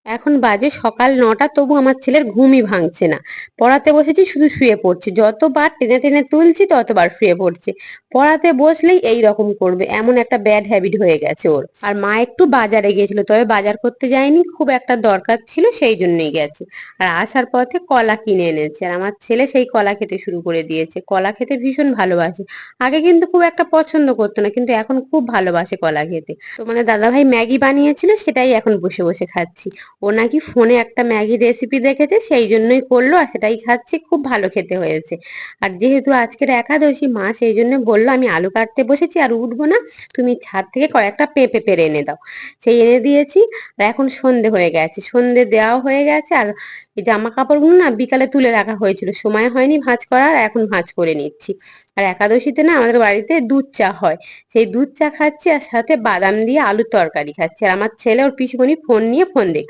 এখন বাজে সকাল ৯টা, তবু আমার ছেলের ঘুমই ভাঙছে না। পড়াতে বসেছি, শুধু শুয়ে পড়ছে। যতবার টেনে টেনে তুলছি ততবার শুয়ে পড়ছে। পড়াতে বসলেই এই রকম করবে। এমন একটা ব্যাড হ্যাবিট হয়ে গেছে ওর। আর মা একটু বাজারে গিয়েছিল, তবে বাজার করতে যায়নি, খুব একটা দরকার ছিল সেই জন্যই গেছে। আর আসার পথে কলা কিনে এনেছে, আর আমার ছেলে সেই কলা খেতে শুরু করে দিয়েছে। কলা খেতে ভীষণ ভালোবাসে। আগে কিন্তু খুব একটা পছন্দ করতো না, কিন্তু এখন খুব ভালোবাসে কলা খেতে। তোমাদের দাদাভাই ম্যাগি বানিয়েছিল, সেটাই এখন বসে বসে খাচ্ছি। ও নাকি ফোনে একটা ম্যাগি রেসিপি দেখেছে, সেই জন্যই করলো, আর সেটাই খাচ্ছি। খুব ভালো খেতে হয়েছে। আর যেহেতু আজকের একাদশী, মা সেই জন্য বললো আমি আলু কাটতে বসেছি আর উঠবো না, তুমি ছাদ থেকে কয়েকটা পেঁপে পেড়ে এনে দাও। সেই এনে দিয়েছি। আর এখন সন্ধে হয়ে গেছে, সন্ধে দেওয়াও হয়ে গেছে। আর এই জামা কাপড়গুলো না বিকালে তুলে রাখা হয়েছিল, সময় হয়নি ভাঁজ করার, এখন ভাঁজ করে নিচ্ছি। আর একাদশীতে না আমাদের বাড়িতে দুধ চা হয়, সেই দুধ চা খাচ্ছি, আর সাথে বাদাম দিয়ে আলুর তরকারি খাচ্ছি। আর আমার ছেলে ওর পিসিমণি ফোন নিয়ে ফোন দেখছে।